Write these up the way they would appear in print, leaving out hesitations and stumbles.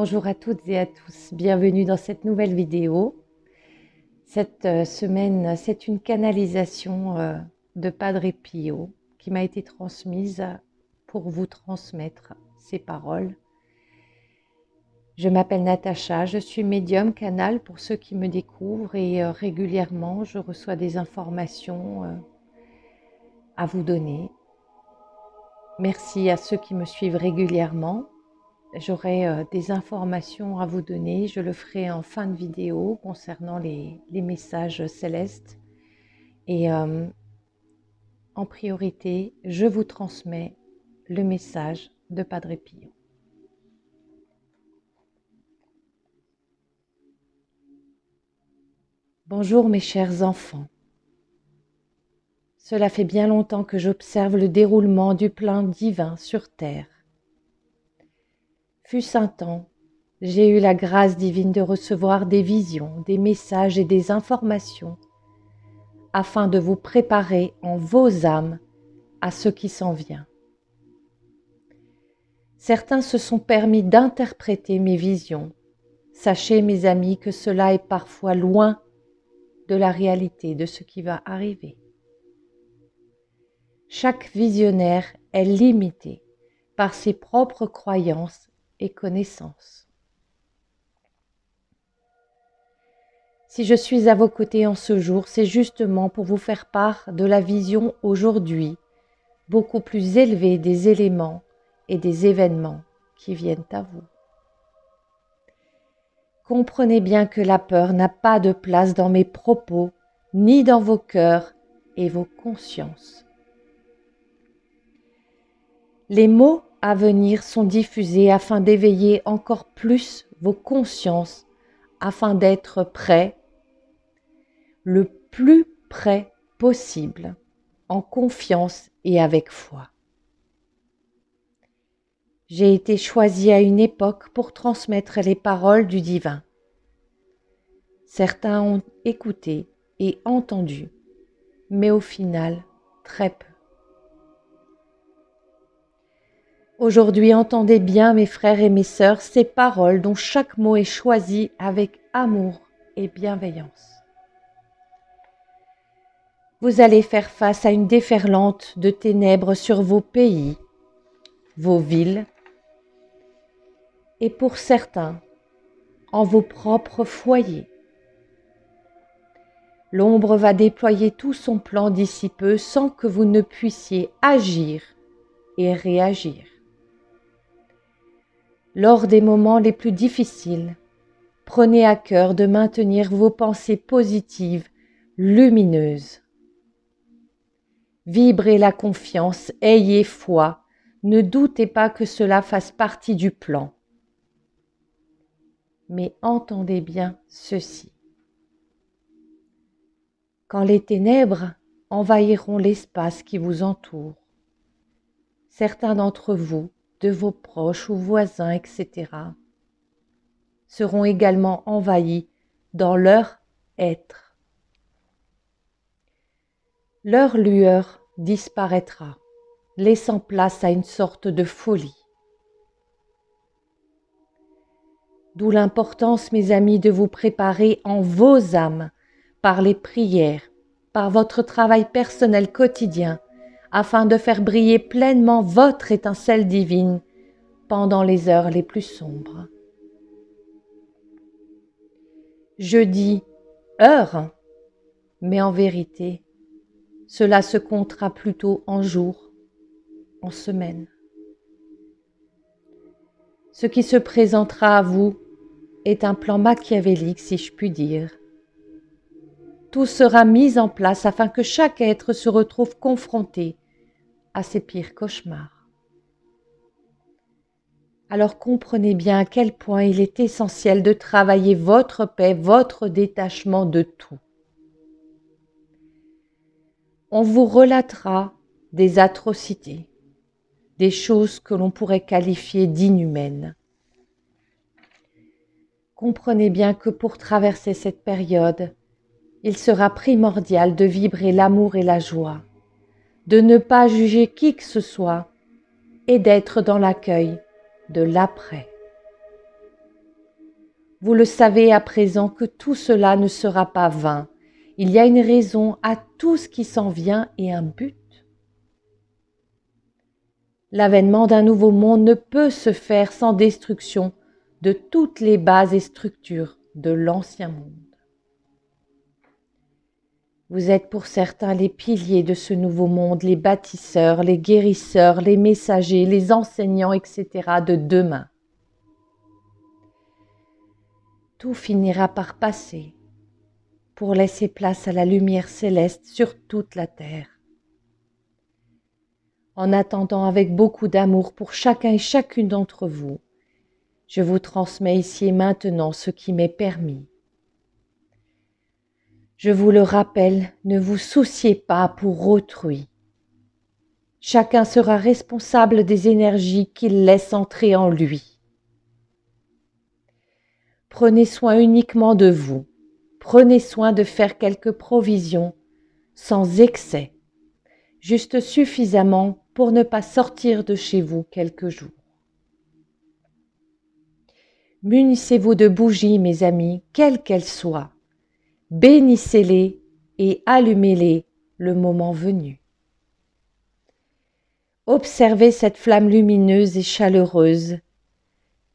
Bonjour à toutes et à tous, bienvenue dans cette nouvelle vidéo. Cette semaine, c'est une canalisation de Padre Pio qui m'a été transmise pour vous transmettre ces paroles. Je m'appelle Natacha, je suis médium canal pour ceux qui me découvrent et régulièrement je reçois des informations à vous donner. Merci à ceux qui me suivent régulièrement. J'aurai des informations à vous donner, je le ferai en fin de vidéo concernant les messages célestes. Et en priorité, je vous transmets le message de Padre Pio. Bonjour mes chers enfants. Cela fait bien longtemps que j'observe le déroulement du plan divin sur terre. Fut-ce un temps, j'ai eu la grâce divine de recevoir des visions, des messages et des informations afin de vous préparer en vos âmes à ce qui s'en vient. Certains se sont permis d'interpréter mes visions. Sachez, mes amis, que cela est parfois loin de la réalité de ce qui va arriver. Chaque visionnaire est limité par ses propres croyances et connaissances. Si je suis à vos côtés en ce jour, c'est justement pour vous faire part de la vision aujourd'hui, beaucoup plus élevée des éléments et des événements qui viennent à vous. Comprenez bien que la peur n'a pas de place dans mes propos, ni dans vos cœurs et vos consciences. Les mots à venir sont diffusés afin d'éveiller encore plus vos consciences, afin d'être prêts, le plus près possible, en confiance et avec foi. J'ai été choisi à une époque pour transmettre les paroles du divin. Certains ont écouté et entendu, mais au final, très peu. Aujourd'hui, entendez bien, mes frères et mes sœurs, ces paroles dont chaque mot est choisi avec amour et bienveillance. Vous allez faire face à une déferlante de ténèbres sur vos pays, vos villes, et pour certains, en vos propres foyers. L'ombre va déployer tout son plan d'ici peu sans que vous ne puissiez agir et réagir. Lors des moments les plus difficiles, prenez à cœur de maintenir vos pensées positives, lumineuses. Vibrez la confiance, ayez foi, ne doutez pas que cela fasse partie du plan. Mais entendez bien ceci. Quand les ténèbres envahiront l'espace qui vous entoure, certains d'entre vous, de vos proches ou voisins, etc., seront également envahis dans leur être. Leur lueur disparaîtra, laissant place à une sorte de folie. D'où l'importance, mes amis, de vous préparer en vos âmes, par les prières, par votre travail personnel quotidien, afin de faire briller pleinement votre étincelle divine pendant les heures les plus sombres. Je dis heures, mais en vérité, cela se comptera plutôt en jours, en semaines. Ce qui se présentera à vous est un plan machiavélique, si je puis dire. Tout sera mis en place afin que chaque être se retrouve confronté à ses pires cauchemars. Alors comprenez bien à quel point il est essentiel de travailler votre paix, votre détachement de tout. On vous relatera des atrocités, des choses que l'on pourrait qualifier d'inhumaines. Comprenez bien que pour traverser cette période, il sera primordial de vibrer l'amour et la joie, de ne pas juger qui que ce soit et d'être dans l'accueil de l'après. Vous le savez à présent que tout cela ne sera pas vain. Il y a une raison à tout ce qui s'en vient et un but. L'avènement d'un nouveau monde ne peut se faire sans destruction de toutes les bases et structures de l'ancien monde. Vous êtes pour certains les piliers de ce nouveau monde, les bâtisseurs, les guérisseurs, les messagers, les enseignants, etc. de demain. Tout finira par passer pour laisser place à la lumière céleste sur toute la terre. En attendant avec beaucoup d'amour pour chacun et chacune d'entre vous, je vous transmets ici et maintenant ce qui m'est permis. Je vous le rappelle, ne vous souciez pas pour autrui. Chacun sera responsable des énergies qu'il laisse entrer en lui. Prenez soin uniquement de vous. Prenez soin de faire quelques provisions, sans excès, juste suffisamment pour ne pas sortir de chez vous quelques jours. Munissez-vous de bougies, mes amis, quelles qu'elles soient. Bénissez-les et allumez-les le moment venu. Observez cette flamme lumineuse et chaleureuse.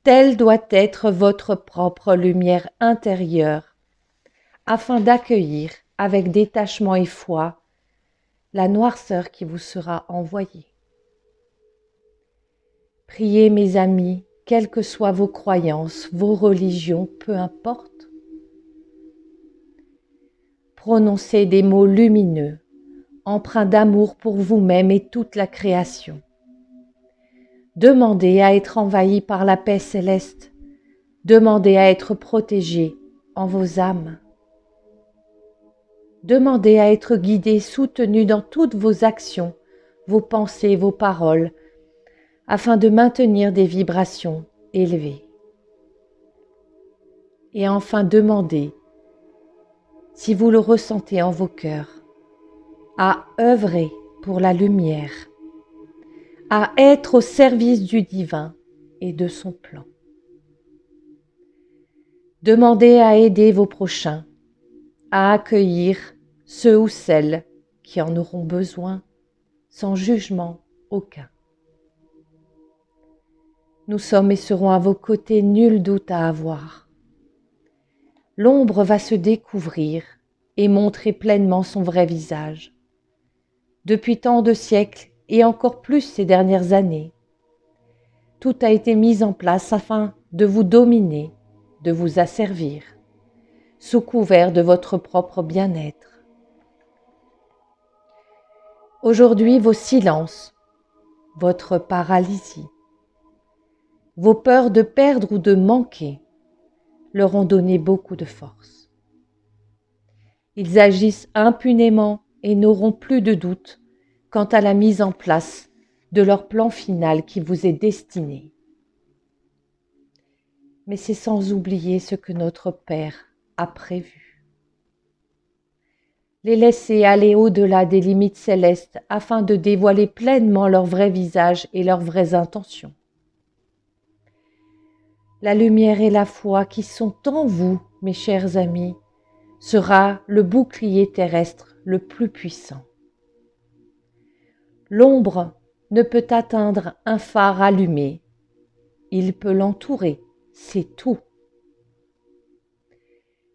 Telle doit être votre propre lumière intérieure, afin d'accueillir avec détachement et foi la noirceur qui vous sera envoyée. Priez, mes amis, quelles que soient vos croyances, vos religions, peu importe. Prononcez des mots lumineux, empreints d'amour pour vous-même et toute la création. Demandez à être envahi par la paix céleste. Demandez à être protégé en vos âmes. Demandez à être guidé, soutenu dans toutes vos actions, vos pensées, vos paroles, afin de maintenir des vibrations élevées. Et enfin, demandez, si vous le ressentez en vos cœurs, à œuvrer pour la lumière, à être au service du divin et de son plan. Demandez à aider vos prochains, à accueillir ceux ou celles qui en auront besoin, sans jugement aucun. Nous sommes et serons à vos côtés, nul doute à avoir. L'ombre va se découvrir et montrer pleinement son vrai visage. Depuis tant de siècles, et encore plus ces dernières années, tout a été mis en place afin de vous dominer, de vous asservir, sous couvert de votre propre bien-être. Aujourd'hui, vos silences, votre paralysie, vos peurs de perdre ou de manquer leur ont donné beaucoup de force. Ils agissent impunément et n'auront plus de doute quant à la mise en place de leur plan final qui vous est destiné. Mais c'est sans oublier ce que notre Père a prévu. Les laisser aller au-delà des limites célestes afin de dévoiler pleinement leur vrai visage et leurs vraies intentions. La lumière et la foi qui sont en vous, mes chers amis, sera le bouclier terrestre le plus puissant. L'ombre ne peut atteindre un phare allumé. Il peut l'entourer, c'est tout.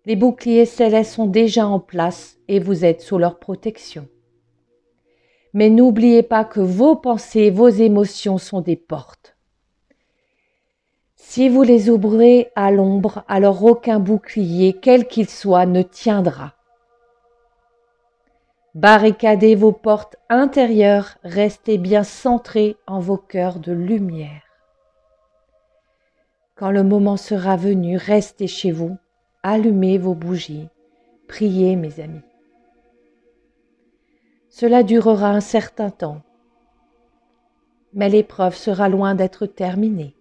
Les boucliers célestes sont déjà en place et vous êtes sous leur protection. Mais n'oubliez pas que vos pensées, vos émotions sont des portes. Si vous les ouvrez à l'ombre, alors aucun bouclier, quel qu'il soit, ne tiendra. Barricadez vos portes intérieures, restez bien centrés en vos cœurs de lumière. Quand le moment sera venu, restez chez vous, allumez vos bougies, priez mes amis. Cela durera un certain temps, mais l'épreuve sera loin d'être terminée.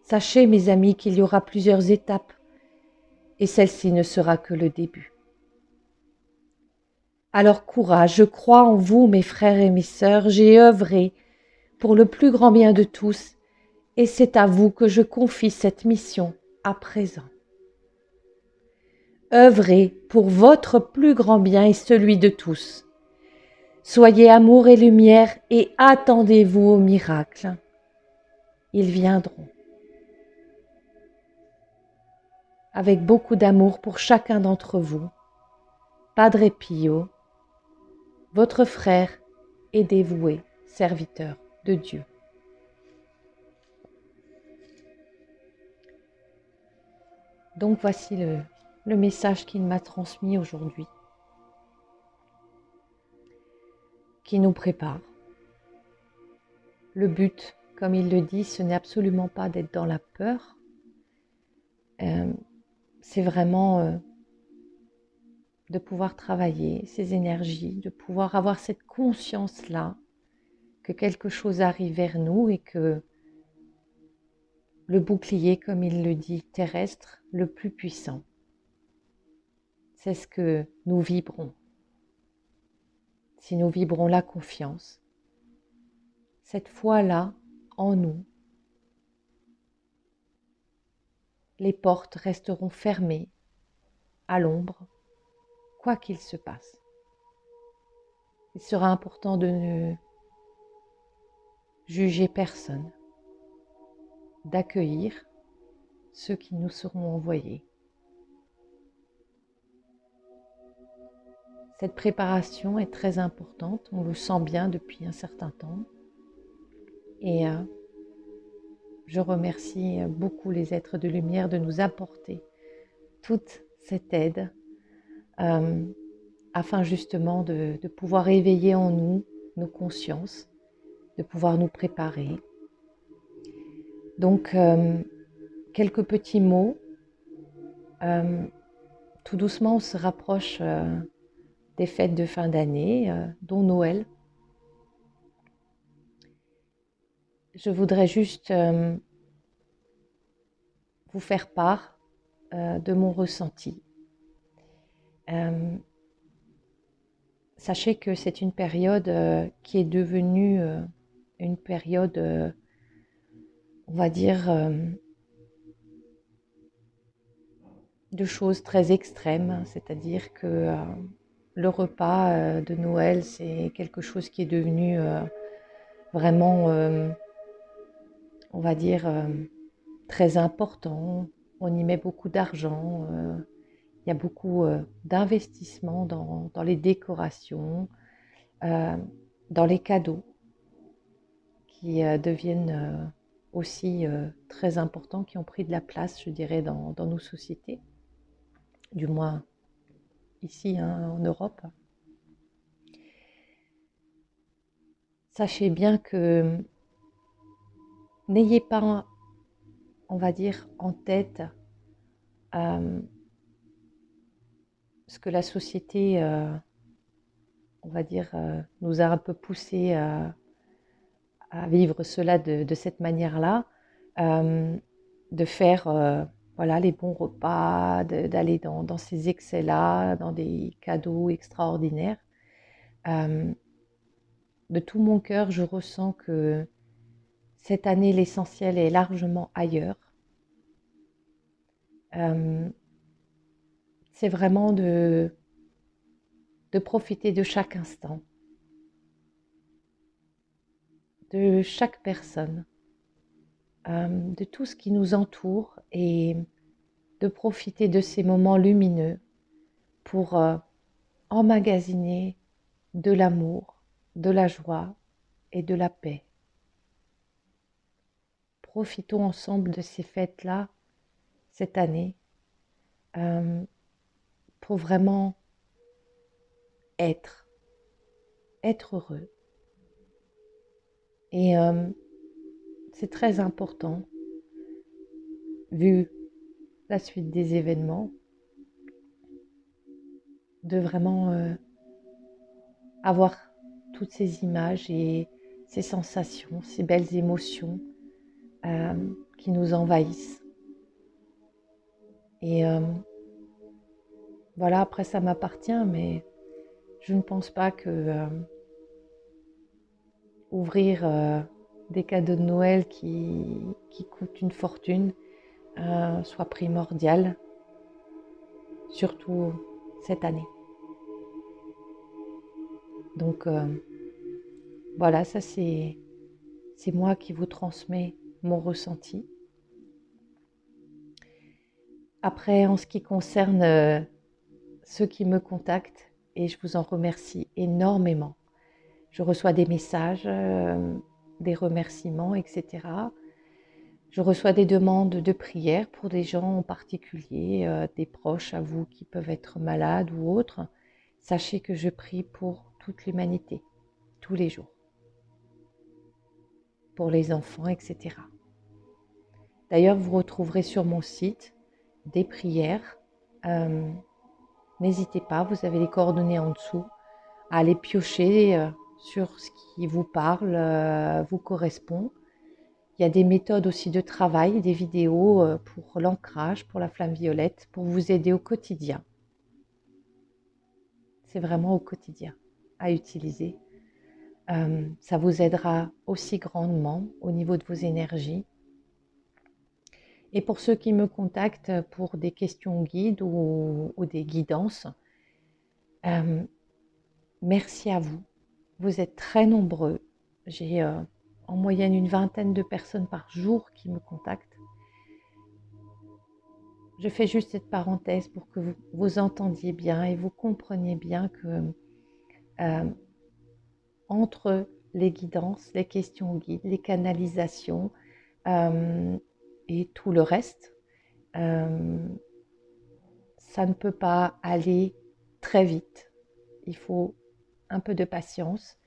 Sachez mes amis qu'il y aura plusieurs étapes et celle-ci ne sera que le début. Alors courage, je crois en vous mes frères et mes sœurs, j'ai œuvré pour le plus grand bien de tous et c'est à vous que je confie cette mission à présent. œuvrez pour votre plus grand bien et celui de tous. Soyez amour et lumière et attendez-vous aux miracles. Ils viendront. Avec beaucoup d'amour pour chacun d'entre vous, Padre Pio, votre frère et dévoué serviteur de Dieu. Donc voici le message qu'il m'a transmis aujourd'hui, qui nous prépare. Le but, comme il le dit, ce n'est absolument pas d'être dans la peur, c'est vraiment de pouvoir travailler ces énergies, de pouvoir avoir cette conscience-là que quelque chose arrive vers nous et que le bouclier, comme il le dit, terrestre, le plus puissant, c'est ce que nous vibrons. Si nous vibrons la confiance, cette foi-là en nous, les portes resteront fermées à l'ombre, quoi qu'il se passe. Il sera important de ne juger personne, d'accueillir ceux qui nous seront envoyés. Cette préparation est très importante, on le sent bien depuis un certain temps. Et je remercie beaucoup les êtres de lumière de nous apporter toute cette aide afin justement de pouvoir éveiller en nous nos consciences, de pouvoir nous préparer. Donc, quelques petits mots. Tout doucement, on se rapproche des fêtes de fin d'année, dont Noël. Je voudrais juste vous faire part de mon ressenti. Sachez que c'est une période qui est devenue une période, on va dire, de choses très extrêmes, c'est-à-dire que le repas de Noël, c'est quelque chose qui est devenu vraiment, on va dire, très important. On y met beaucoup d'argent. Il y a beaucoup d'investissement dans les décorations, dans les cadeaux qui deviennent aussi très importants, qui ont pris de la place, je dirais, dans nos sociétés, du moins ici en Europe. Sachez bien que n'ayez pas, on va dire, en tête ce que la société, on va dire, nous a un peu poussé à vivre cela de cette manière-là, de faire voilà, les bons repas, d'aller dans ces excès-là, dans des cadeaux extraordinaires. De tout mon cœur, je ressens que cette année, l'essentiel est largement ailleurs. C'est vraiment de profiter de chaque instant, de chaque personne, de tout ce qui nous entoure et de profiter de ces moments lumineux pour emmagasiner de l'amour, de la joie et de la paix. Profitons ensemble de ces fêtes-là cette année pour vraiment être heureux. Et c'est très important, vu la suite des événements, de vraiment avoir toutes ces images et ces sensations, ces belles émotions qui nous envahissent. Et voilà, après ça m'appartient, mais je ne pense pas que ouvrir des cadeaux de Noël qui coûtent une fortune soit primordial. surtout cette année. Donc voilà, ça c'est moi qui vous transmets mon ressenti. Après, en ce qui concerne ceux qui me contactent, et je vous en remercie énormément. Je reçois des messages, des remerciements, etc. Je reçois des demandes de prière pour des gens en particulier, des proches à vous qui peuvent être malades ou autres. Sachez que je prie pour toute l'humanité, tous les jours, pour les enfants, etc. D'ailleurs, vous retrouverez sur mon site des prières. N'hésitez pas, vous avez les coordonnées en dessous, à aller piocher sur ce qui vous parle, vous correspond. Il y a des méthodes aussi de travail, des vidéos pour l'ancrage, pour la flamme violette, pour vous aider au quotidien. C'est vraiment au quotidien à utiliser. Ça vous aidera aussi grandement au niveau de vos énergies. Et pour ceux qui me contactent pour des questions guides ou des guidances, merci à vous. Vous êtes très nombreux. J'ai en moyenne une vingtaine de personnes par jour qui me contactent. Je fais juste cette parenthèse pour que vous entendiez bien et vous compreniez bien que entre les guidances, les questions guides, les canalisations et tout le reste, ça ne peut pas aller très vite. Il faut un peu de patience.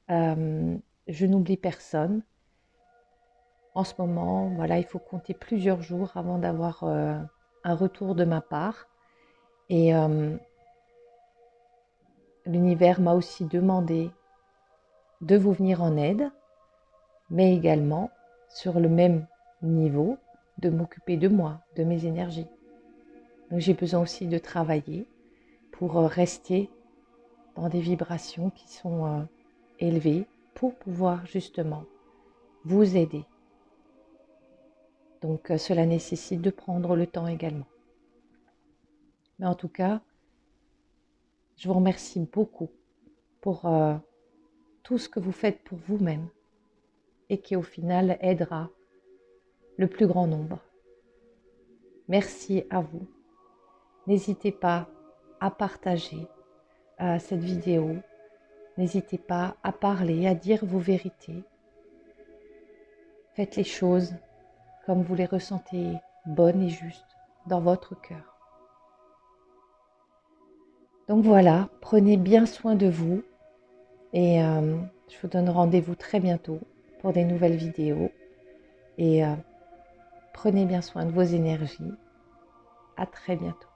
Je n'oublie personne. En ce moment, voilà, il faut compter plusieurs jours avant d'avoir un retour de ma part. Et l'univers m'a aussi demandé de vous venir en aide, mais également, sur le même niveau, de m'occuper de moi, de mes énergies. Donc j'ai besoin aussi de travailler pour rester dans des vibrations qui sont élevées pour pouvoir justement vous aider. Donc cela nécessite de prendre le temps également. Mais en tout cas, je vous remercie beaucoup pour tout ce que vous faites pour vous-même et qui au final aidera le plus grand nombre. Merci à vous. N'hésitez pas à partager cette vidéo. N'hésitez pas à parler, à dire vos vérités. Faites les choses comme vous les ressentez bonnes et justes dans votre cœur. Donc voilà, prenez bien soin de vous et je vous donne rendez-vous très bientôt pour des nouvelles vidéos. Et prenez bien soin de vos énergies. À très bientôt.